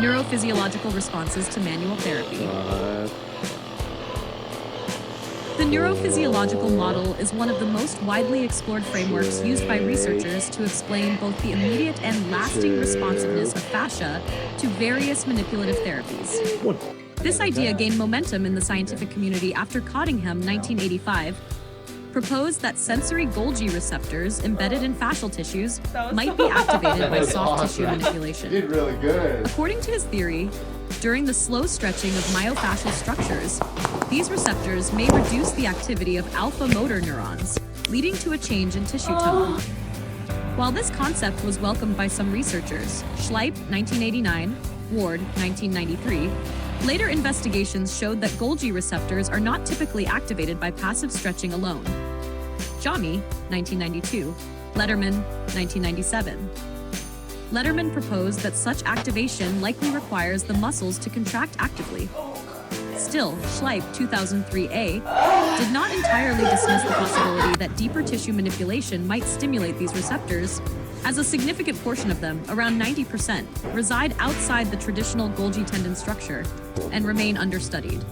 neurophysiological responses to manual therapy. The neurophysiological model is one of the most widely explored frameworks used by researchers to explain both the immediate and lasting responsiveness of fascia to various manipulative therapies. This idea gained momentum in the scientific community after Cottingham, 1985, proposed that sensory Golgi receptors embedded in fascial tissues might be activated by soft tissue manipulation. You did really good. According to his theory, during the slow stretching of myofascial structures, these receptors may reduce the activity of alpha motor neurons, leading to a change in tissue tone. While this concept was welcomed by some researchers, Schleip, 1989, Ward, 1993, later investigations showed that Golgi receptors are not typically activated by passive stretching alone. Jami, 1992, Letterman, 1997. Letterman proposed that such activation likely requires the muscles to contract actively. Still, Schleip, 2003a, did not entirely dismiss the possibility that deeper tissue manipulation might stimulate these receptors, as a significant portion of them, around 90%, reside outside the traditional Golgi tendon structure and remain understudied.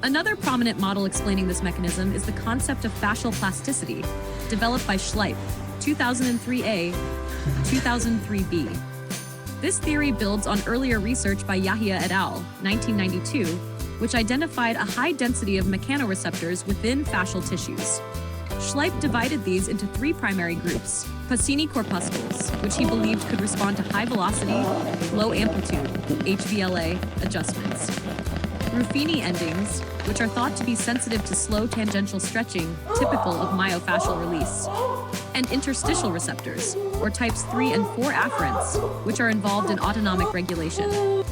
Another prominent model explaining this mechanism is the concept of fascial plasticity, developed by Schleip, 2003a, 2003b. This theory builds on earlier research by Yahya et al., 1992, which identified a high density of mechanoreceptors within fascial tissues. Schleip divided these into three primary groups: Pacini corpuscles, which he believed could respond to high velocity, low amplitude, HVLA adjustments; Ruffini endings, which are thought to be sensitive to slow tangential stretching, typical of myofascial release; and interstitial receptors, or types 3 and 4 afferents, which are involved in autonomic regulation.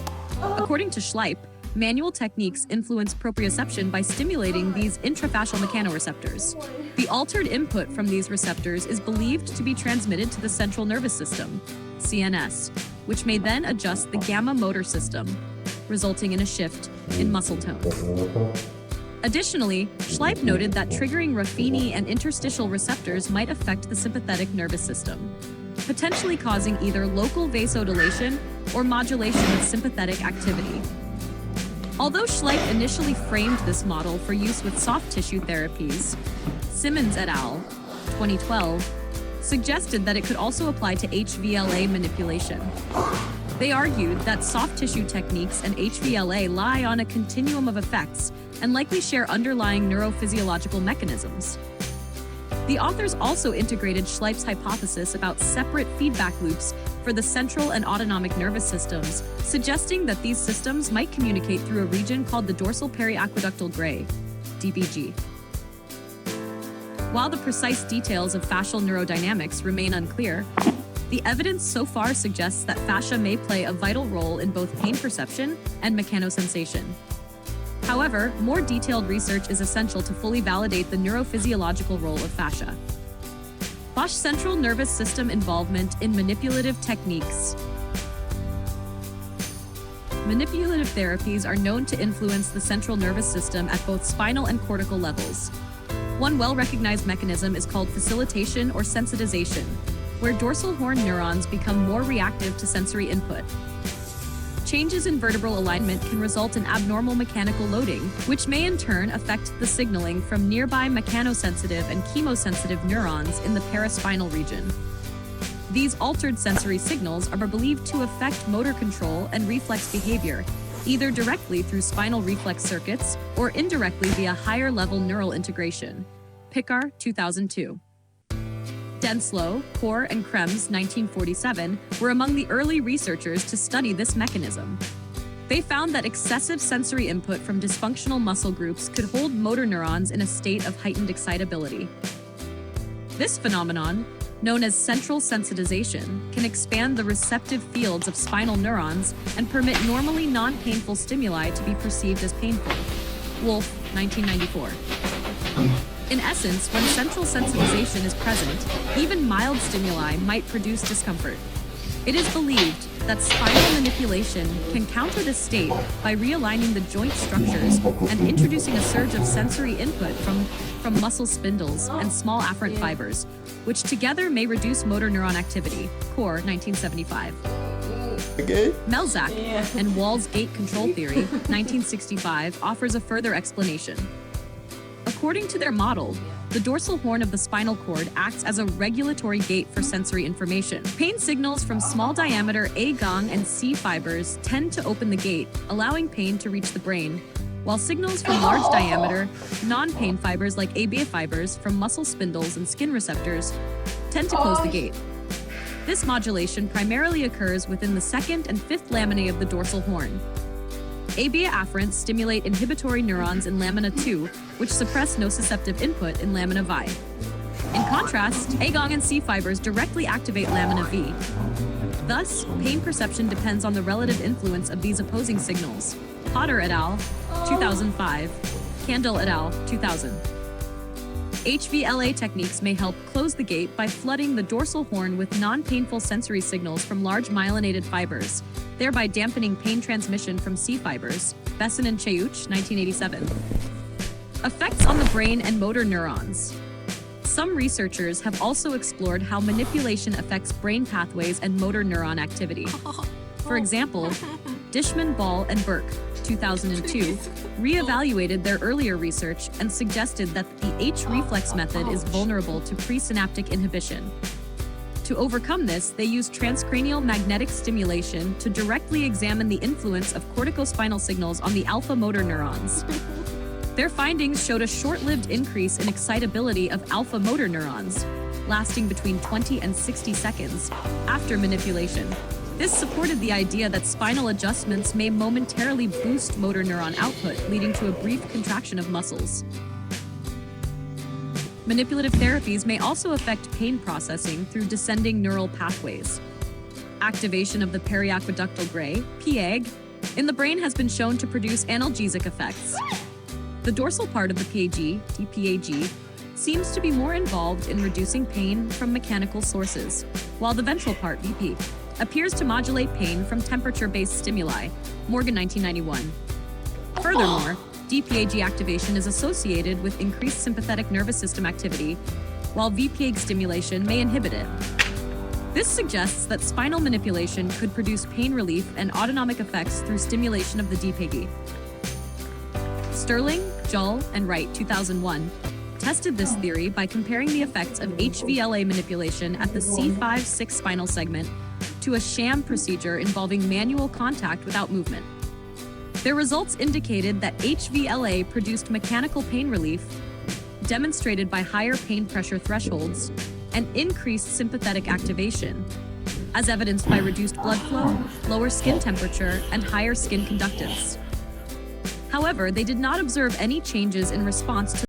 According to Schleip, manual techniques influence proprioception by stimulating these intrafascial mechanoreceptors. The altered input from these receptors is believed to be transmitted to the central nervous system, CNS, which may then adjust the gamma motor system, resulting in a shift in muscle tone. Additionally, Schleip noted that triggering Ruffini and interstitial receptors might affect the sympathetic nervous system, potentially causing either local vasodilation or modulation of sympathetic activity. Although Schleip initially framed this model for use with soft tissue therapies, Simmons et al., 2012, suggested that it could also apply to HVLA manipulation. They argued that soft tissue techniques and HVLA lie on a continuum of effects and likely share underlying neurophysiological mechanisms. The authors also integrated Schleip's hypothesis about separate feedback loops for the central and autonomic nervous systems, suggesting that these systems might communicate through a region called the dorsal periaqueductal gray, DPG. While the precise details of fascial neurodynamics remain unclear, the evidence so far suggests that fascia may play a vital role in both pain perception and mechanosensation. However, more detailed research is essential to fully validate the neurophysiological role of fascia. Bosch central nervous system involvement in manipulative techniques. Manipulative therapies are known to influence the central nervous system at both spinal and cortical levels. One well-recognized mechanism is called facilitation or sensitization, where dorsal horn neurons become more reactive to sensory input. Changes in vertebral alignment can result in abnormal mechanical loading, which may in turn affect the signaling from nearby mechanosensitive and chemosensitive neurons in the paraspinal region. These altered sensory signals are believed to affect motor control and reflex behavior, either directly through spinal reflex circuits or indirectly via higher-level neural integration. Picard, 2002. Denslow, Core, and Krems, 1947, were among the early researchers to study this mechanism. They found that excessive sensory input from dysfunctional muscle groups could hold motor neurons in a state of heightened excitability. This phenomenon, known as central sensitization, can expand the receptive fields of spinal neurons and permit normally non-painful stimuli to be perceived as painful. Wolf, 1994. In essence, when central sensitization is present, even mild stimuli might produce discomfort. It is believed that spinal manipulation can counter this state by realigning the joint structures and introducing a surge of sensory input from muscle spindles and small afferent fibers, which together may reduce motor neuron activity. Core, 1975. Okay. Melzack and Wall's gait control theory, 1965, offers a further explanation. According to their model, the dorsal horn of the spinal cord acts as a regulatory gate for sensory information. Pain signals from small diameter A gong and C fibers tend to open the gate, allowing pain to reach the brain, while signals from large diameter, non-pain fibers like ABA fibers from muscle spindles and skin receptors tend to close the gate. This modulation primarily occurs within the second and fifth laminae of the dorsal horn. ABA afferents stimulate inhibitory neurons in lamina 2, which suppress nociceptive input in lamina V. In contrast, A gong and C fibers directly activate lamina V. Thus, pain perception depends on the relative influence of these opposing signals. Potter et al., 2005. Candle et al., 2000. HVLA techniques may help close the gate by flooding the dorsal horn with non-painful sensory signals from large myelinated fibers, thereby dampening pain transmission from C fibers. Besson and Chayuch, 1987. Effects on the brain and motor neurons. Some researchers have also explored how manipulation affects brain pathways and motor neuron activity. For example, Dishman, Ball, and Burke, 2002, re-evaluated their earlier research and suggested that the H-reflex method is vulnerable to presynaptic inhibition. To overcome this, they used transcranial magnetic stimulation to directly examine the influence of corticospinal signals on the alpha motor neurons. Their findings showed a short-lived increase in excitability of alpha motor neurons, lasting between 20 and 60 seconds after manipulation. This supported the idea that spinal adjustments may momentarily boost motor neuron output, leading to a brief contraction of muscles. Manipulative therapies may also affect pain processing through descending neural pathways. Activation of the periaqueductal gray, PAG, in the brain has been shown to produce analgesic effects. The dorsal part of the PAG, DPAG, seems to be more involved in reducing pain from mechanical sources, while the ventral part, VP, appears to modulate pain from temperature-based stimuli, Morgan 1991. Furthermore, DPAG activation is associated with increased sympathetic nervous system activity, while VPAG stimulation may inhibit it. This suggests that spinal manipulation could produce pain relief and autonomic effects through stimulation of the DPAG. Sterling, Jull, and Wright, 2001, tested this theory by comparing the effects of HVLA manipulation at the C5-6 spinal segment to a sham procedure involving manual contact without movement. Their results indicated that HVLA produced mechanical pain relief, demonstrated by higher pain pressure thresholds, and increased sympathetic activation, as evidenced by reduced blood flow, lower skin temperature, and higher skin conductance. However, they did not observe any changes in response to